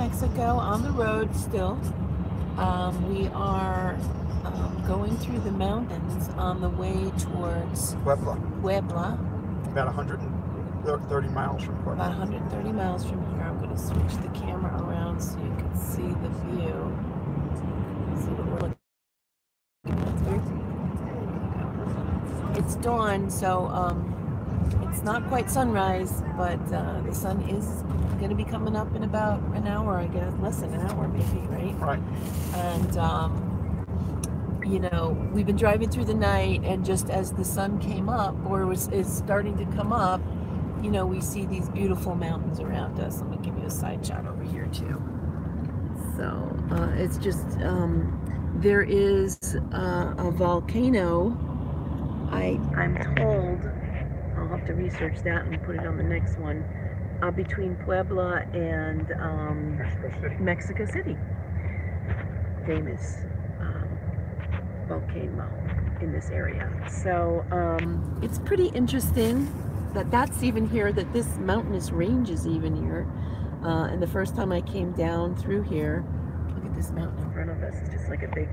Mexico on the road still. We are going through the mountains on the way towards Puebla. About 130 miles from Puebla. About 130 miles from here. I'm going to switch the camera around so you can see the view. See what we're looking at. It's dawn, so it's not quite sunrise, but the sun is going to be coming up in about an hour, I guess. Less than an hour, maybe, right? Right. And, you know, we've been driving through the night, and just as the sun came up, or is starting to come up, you know, we see these beautiful mountains around us. Let me give you a side shot over here, too. So, it's just, there is a volcano. I'm told, I'll have to research that and put it on the next one, between Puebla and Mexico City. Famous volcano in this area. So it's pretty interesting that that's even here, that this mountainous range is even here. And the first time I came down through here, look at this mountain in front of us. It's just like a big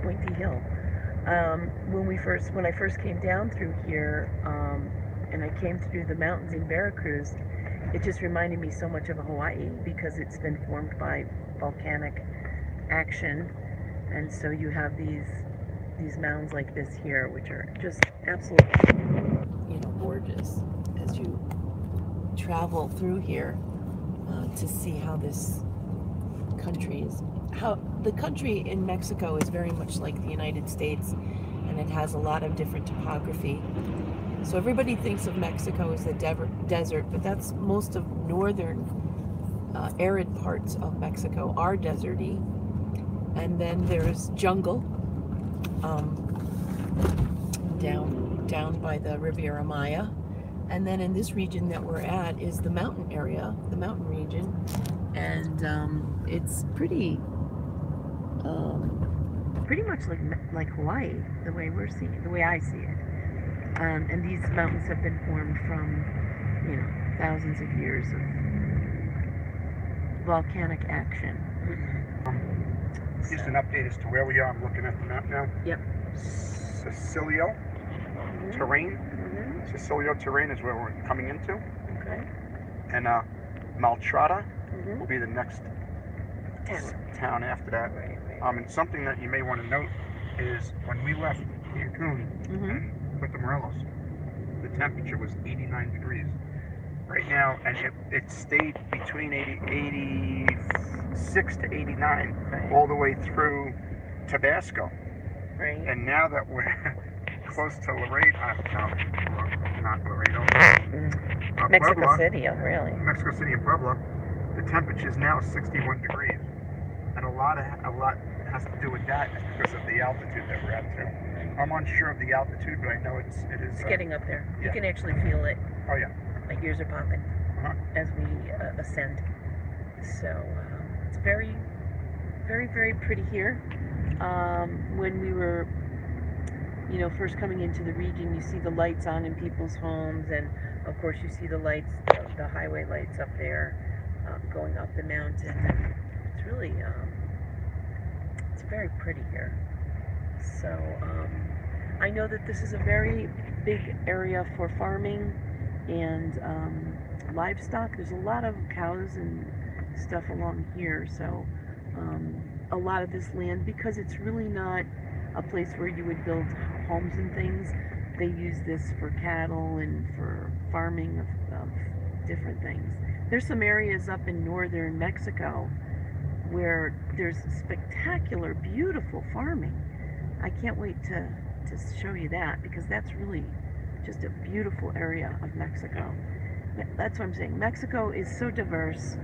pointy hill. When I first came down through here, and I came through the mountains in Veracruz, it just reminded me so much of Hawaii, because it's been formed by volcanic action, and so you have these mountains like this here, which are just absolutely, you know, gorgeous as you travel through here to see how this country is. How the country in Mexico is very much like the United States, and it has a lot of different topography. So everybody thinks of Mexico as the desert, but that's most of northern arid parts of Mexico are deserty. And then there's jungle down by the Riviera Maya. And then in this region that we're at is the mountain area, the mountain region. And it's pretty much like Hawaii, the way we're seeing it, the way I see it. And these mountains have been formed from, you know, thousands of years of volcanic action. Just an update as to where we are. I'm looking at the map now. Yep. Cecilio Terrain. Cecilio Terrain is where we're coming into. Okay. And Maltrata will be the next town after that. Right. And something that you may want to note is when we left Cancun and Puerto Morelos, the temperature was 89 degrees. Right now, and it stayed between 86 to 89 all the way through Tabasco. Right. And now that we're close to Laredo, not Laredo, Mexico Puebla, City, really. Mexico City and Puebla, the temperature is now 61 degrees. And a lot has to do with that because of the altitude that we're at too. I'm unsure of the altitude, but I know it is. It's getting up there. Yeah. You can actually feel it. Oh yeah. My ears are popping as we ascend. So it's very, very, very pretty here. When we were, you know, first coming into the region, you see the lights on in people's homes, and of course you see the lights, the highway lights up there, going up the mountain. And it's really, it's very pretty here. So I know that this is a very big area for farming and livestock. There's a lot of cows and stuff along here, so a lot of this land, because it's really not a place where you would build homes and things, they use this for cattle and for farming of different things. There's some areas up in northern Mexico where there's spectacular, beautiful farming. I can't wait to show you that, because that's really just a beautiful area of Mexico. That's what I'm saying. Mexico is so diverse.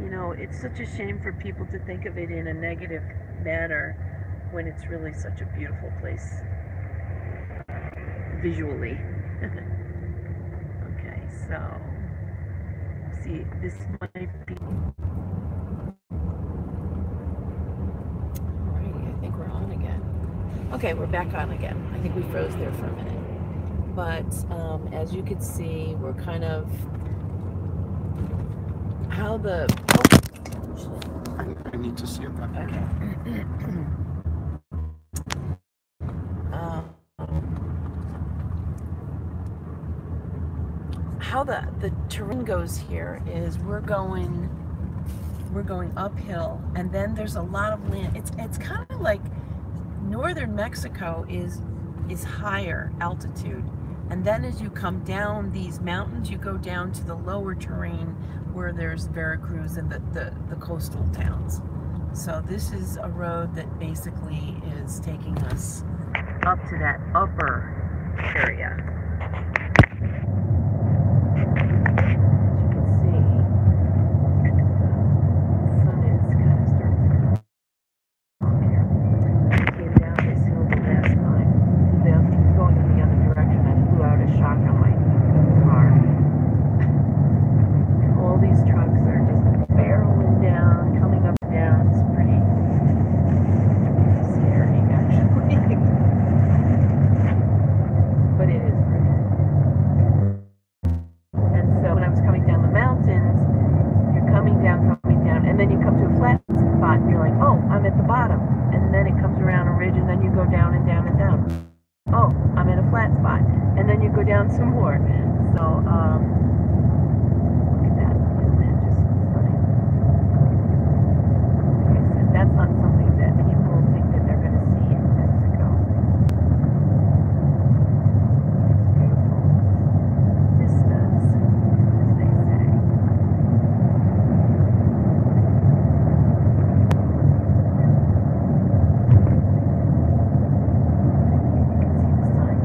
You know, it's such a shame for people to think of it in a negative manner when it's really such a beautiful place visually. Okay, so see, this might be. Alrighty, I think we're on again. Okay, we're back on again. I think we froze there for a minute. But as you can see, we're kind of how the I need to see it back here. okay. How the terrain goes here is we're going uphill, and then there's a lot of land. It's kind of like northern Mexico is higher altitude, and then as you come down these mountains, you go down to the lower terrain where there's Veracruz and the coastal towns. So this is a road that basically is taking us up to that upper area. Down some more. So, look at that. Isn't that just funny? Like I said, that's not something that people think that they're going to see in Mexico. Beautiful vistas, as they say. You can see the sign.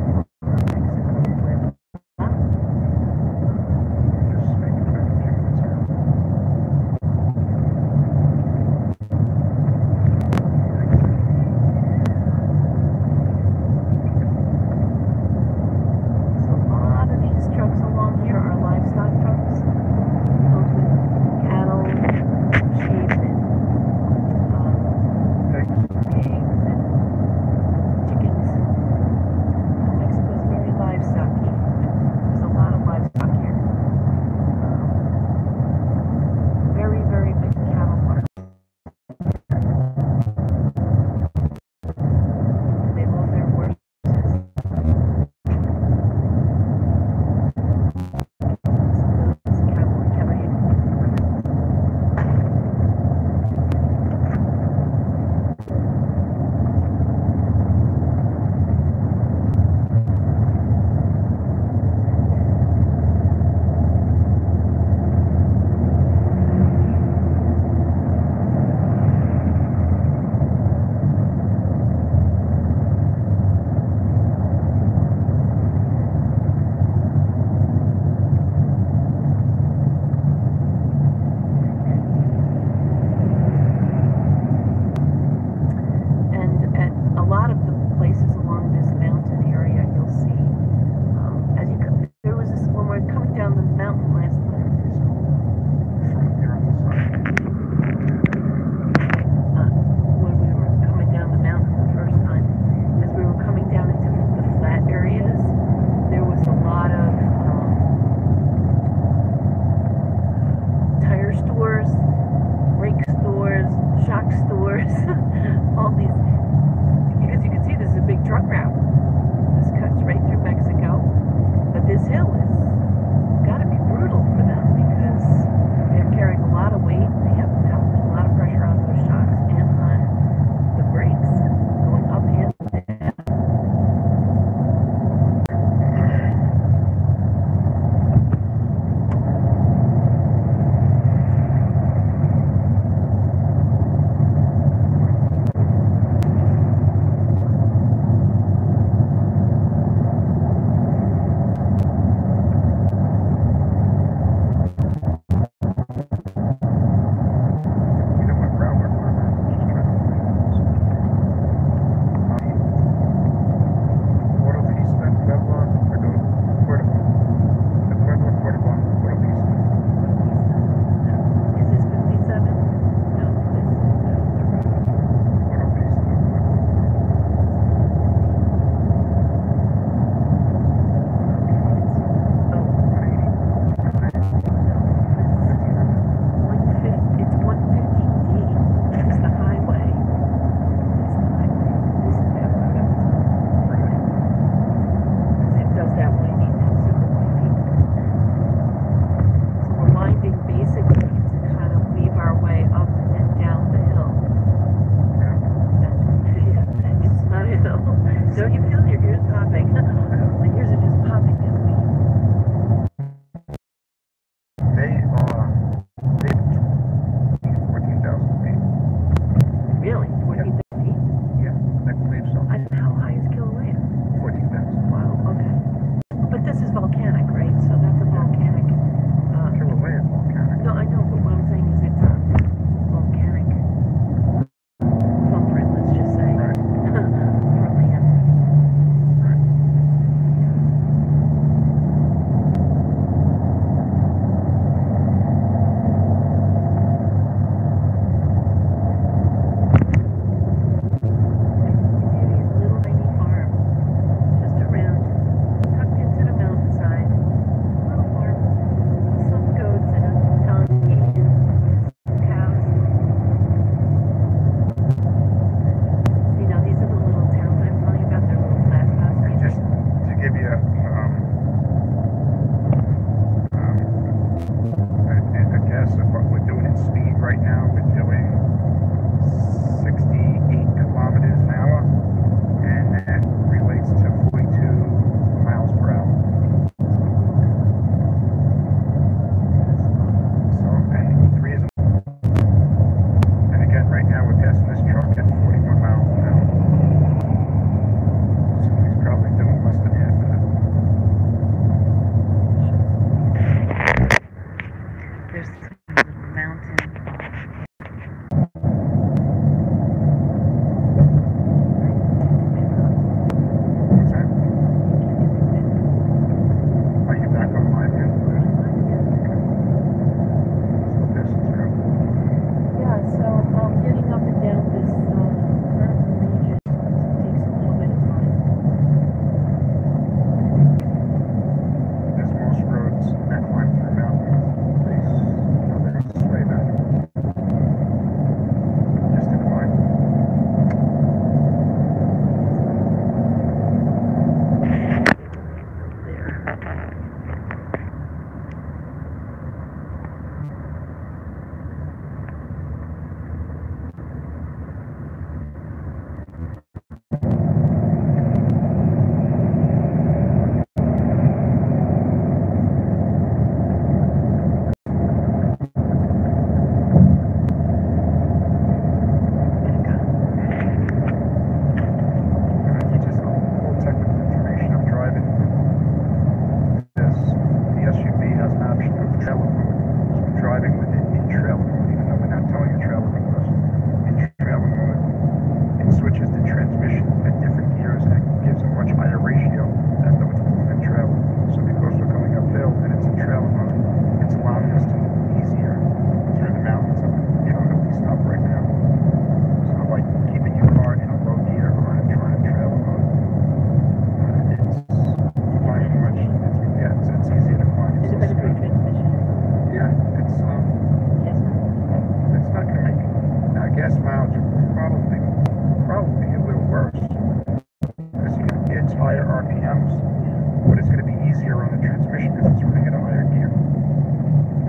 RPMs, but it's going to be easier on the transmission because it's running at a higher gear.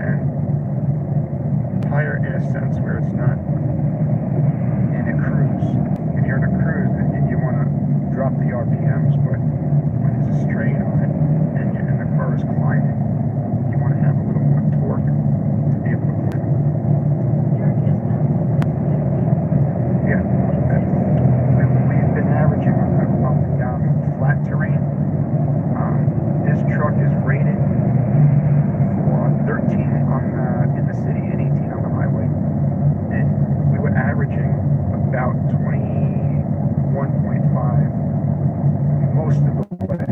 And higher in a sense where it's not in a cruise. When you're in a cruise, you want to drop the RPMs, but when there's a strain on it and the car is climbing, you want to have a little more torque to be able to climb. Yeah, we've been averaging on the up and down flat terrain. This truck is rated for 13 in the city and 18 on the highway, and we were averaging about 21.5 most of the way.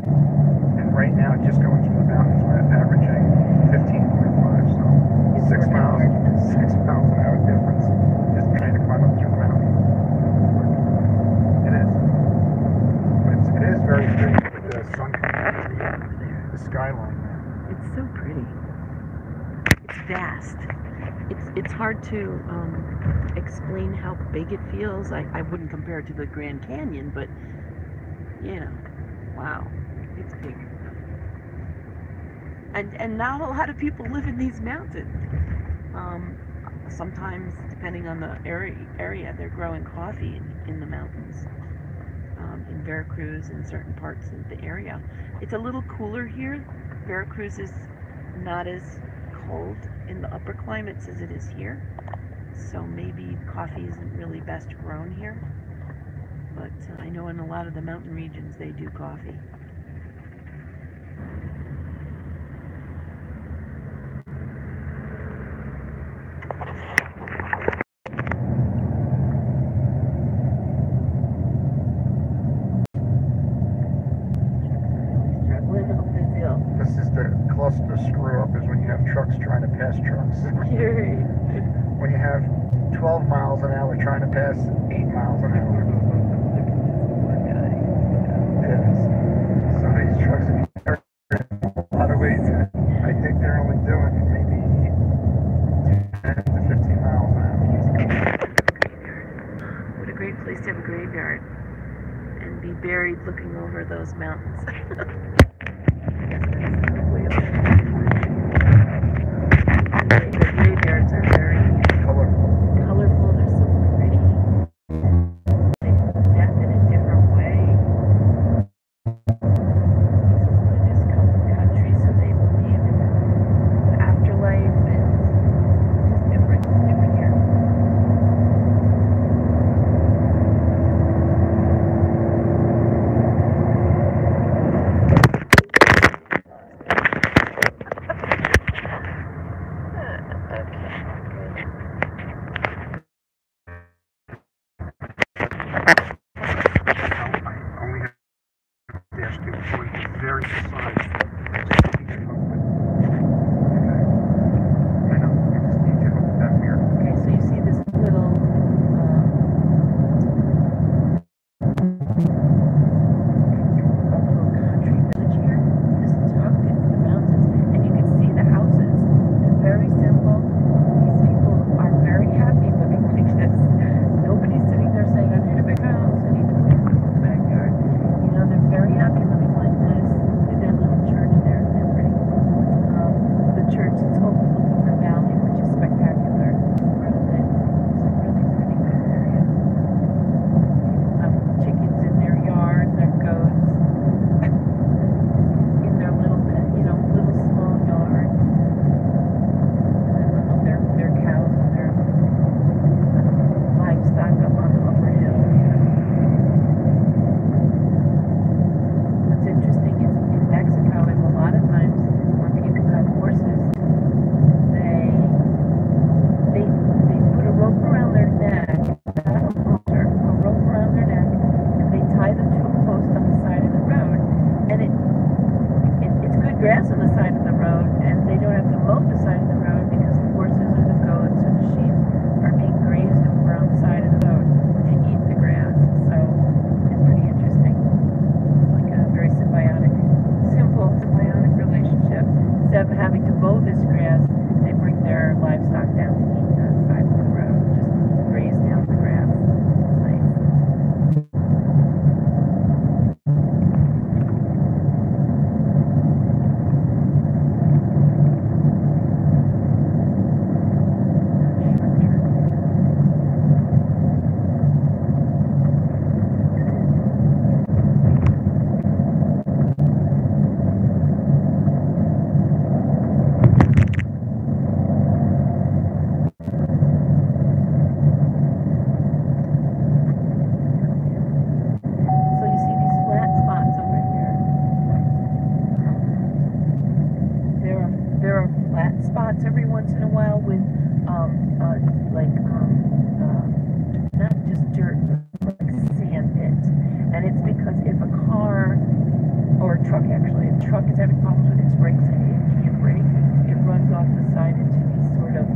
And right now, just going through the mountains, we're averaging 15.5. So 6 miles an hour difference just trying to climb up through the mountains. It is. But it is very pretty with the sun coming through the skyline there. It's so pretty. It's vast. It's hard to explain how big it feels. I wouldn't compare it to the Grand Canyon, but you know, wow, it's big. And not a lot of people live in these mountains. Sometimes, depending on the area, they're growing coffee in the mountains. In Veracruz and certain parts of the area. It's a little cooler here. Veracruz is not as cold in the upper climates as it is here. So maybe coffee isn't really best grown here. But I know in a lot of the mountain regions they do coffee. This is the cluster screw up, is when you have trucks trying to pass trucks. When you have 12 miles an hour trying to pass 8 miles an hour. Yes. Some of these trucks are a lot of weight. I think they're only doing maybe 10 to 15 miles an hour. What a great place to have a graveyard and be buried looking over those mountains. The graveyards are very colorful. They're so pretty. They death in a different way. Religious country, so they believe in the afterlife, and it's different. It's different here. Very precise. Okay, so you see this little country village here. This is tucked into the mountains, and you can see the houses. They're very simple. These people are very happy living like this. Nobody's sitting there saying, I need a big house, I need a big backyard. You know, they're very happy living like this. Their little church there, they're pretty. The church is overlooking the valley, which is spectacular. It's a really pretty area. People have chickens in their yard, their goats in their little small yard. Their cows and their livestock up on the upper hill. What's interesting is in Mexico is a lot of times when people have horses, they put a rope around their neck, not a halter, a rope around their neck, and they tie them to a post on the side of the road. And it's good grass on the side of the road, and they don't have to mow the side of the road because the horses or the goats or the sheep are being grazed over on the side of the road to eat the grass. So it's pretty interesting. It's like a very simple symbiotic relationship. Instead of having to mow this grass, they bring their livestock down to eat the side of the road, just graze down the grass. It's nice. a truck actually. The truck is having problems with its brakes and it can't brake. It runs off the side into these sort of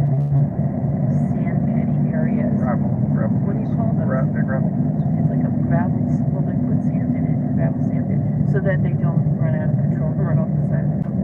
sand pitty areas. Gravel. What do you call those? They're gravel. It's like a gravel, well, they put sand in it, gravel sand in it, so that they don't run out of control and run off the side of the road.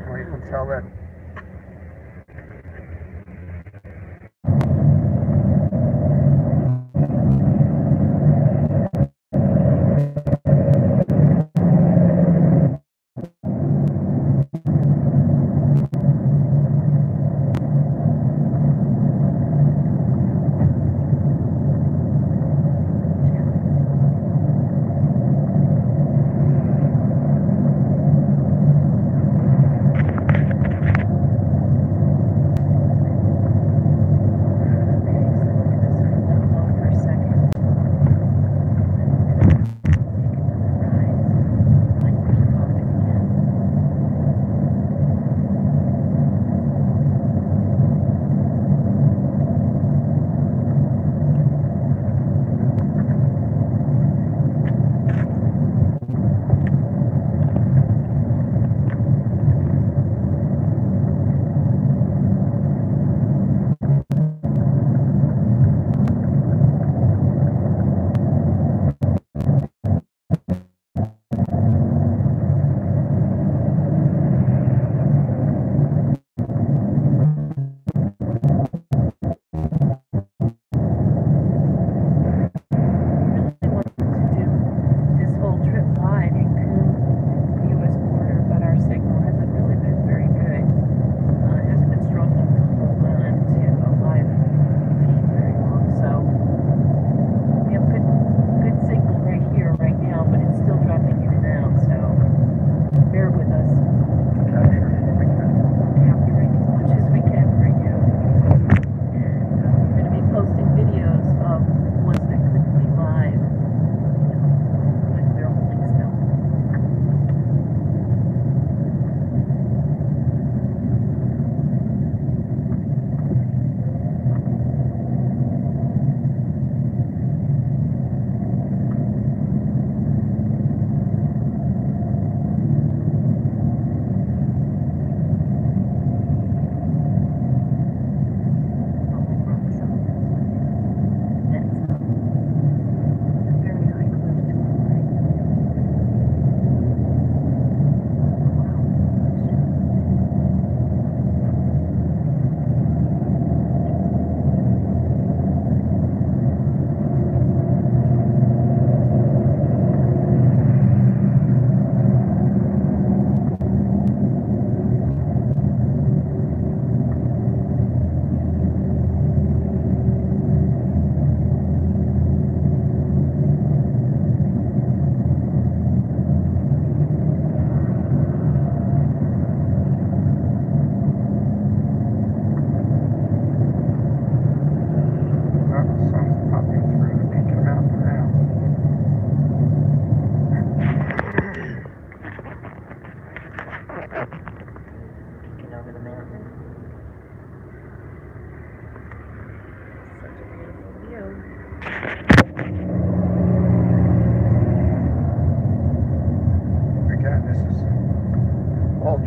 Well, you can tell that.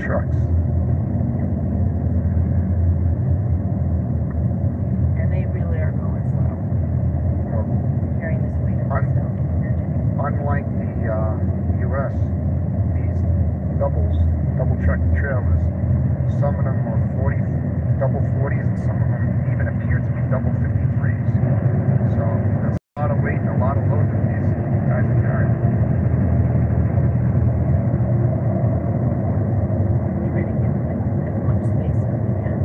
trucks. And they really are going slow. Well, Carrying this weight of itself. unlike the U.S., these double truck trailers, some of them are 40, double 40s, and some of them even appear to be double 53s. So there's a lot of weight and a lot of load that these guys are carrying. Trying to give them as much space as we can.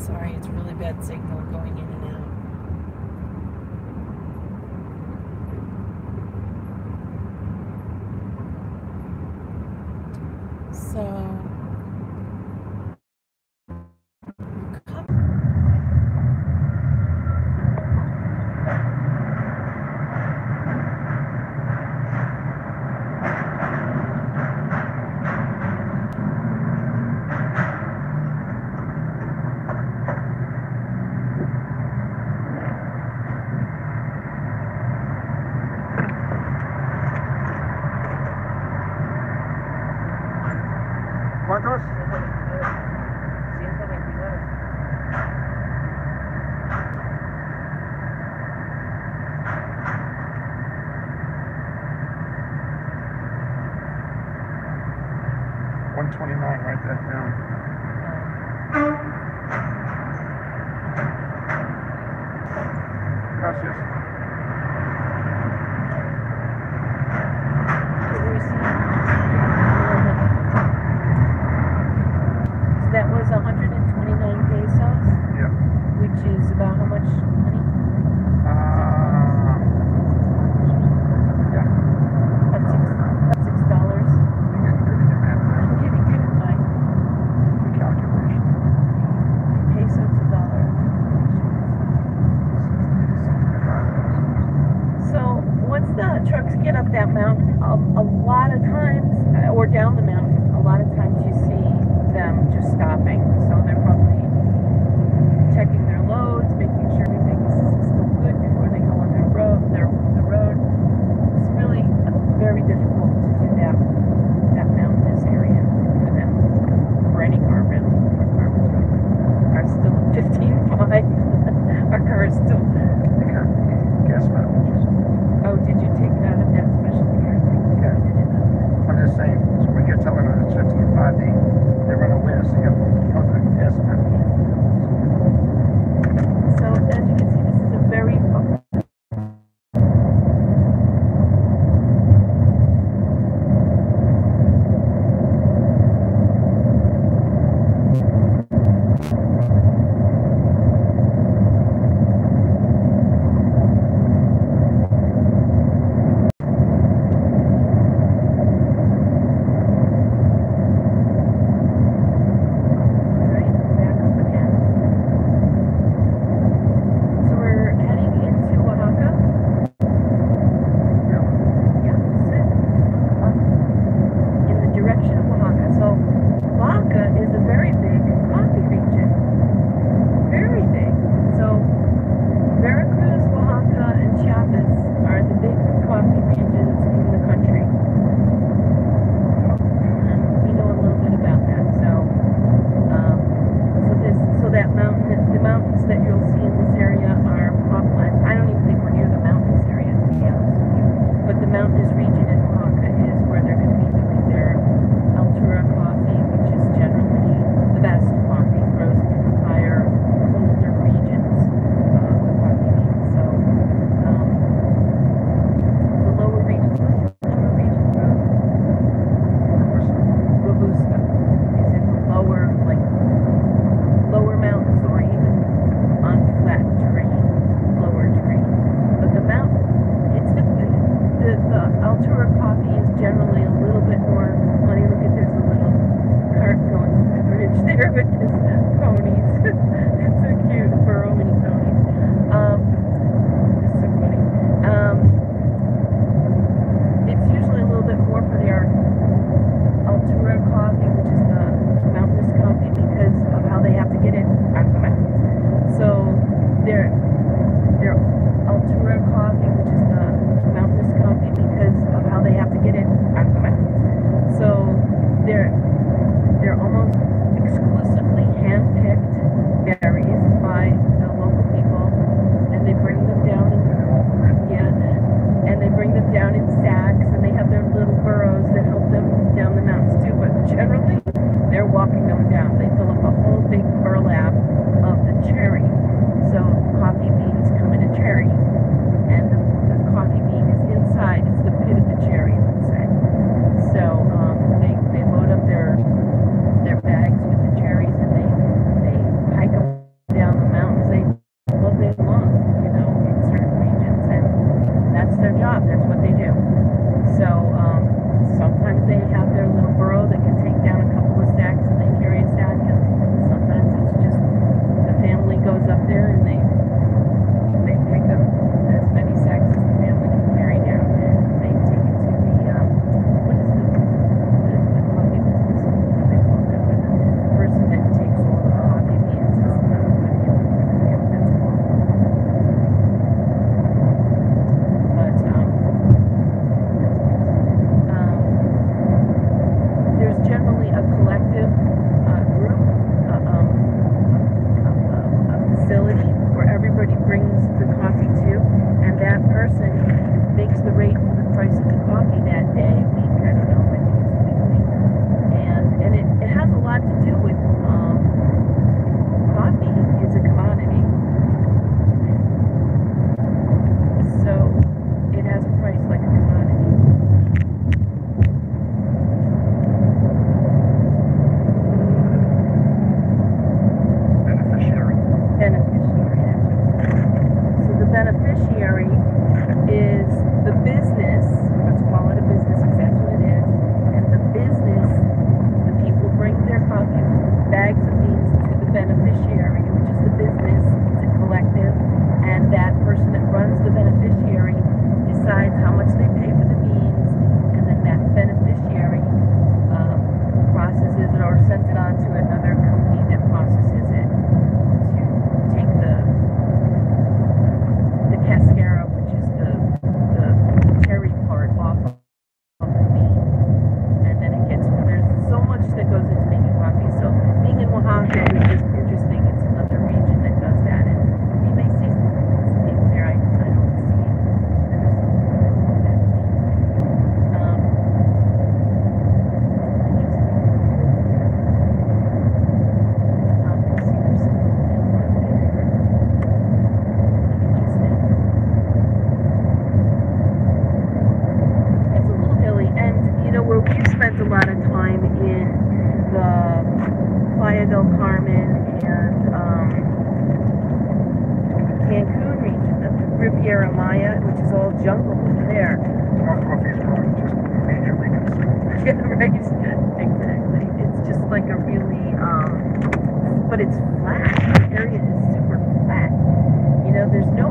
Sorry, it's really bad signal going in and out. So, ¿Cuántos? 129. $129, write that down. Gracias. That was 129 pesos, Yeah. which is about how much money? Yeah. About $6. You're getting good at your math there. I'm getting good at my Calculation. peso to dollar. So once the trucks get up that mountain, a lot of times, or down the mountain, a lot of times you see them just stopping. So they're probably checking their loads, making sure everything's still good before they go on the road. It's really very difficult to do that mountainous area for them, for any car really. For cars are still 15.5. Our car is still. Gas mileage. Oh, did you take it out of that special car thing? Yeah. I'm just saying, so when you're telling them it's 15.5, they run away, so you have to calculate gas mileage. So as you can see, this is a very they're almost exclusively hand-picked berries. beneficiary, which is the business, it's a collective, and that person that runs the beneficiary decides how much they pay for the beans, and then that beneficiary processes it or sends it on to another company that processes it to take the cascara, which is the cherry part off of the bean, and then it gets, there's so much that goes into making coffee. So being in Oaxaca is just interesting. It's another region that does that, and we may see some people there. I don't see that many. It's a little hilly, and you know where we've spent a lot of time in the Playa del Carmen and Cancun region, the Riviera Maya, which is all jungle in there. More coffee is growing just immediately consumed. Yeah, right. Exactly. It's just like a really, but it's flat. The area is super flat. You know, there's no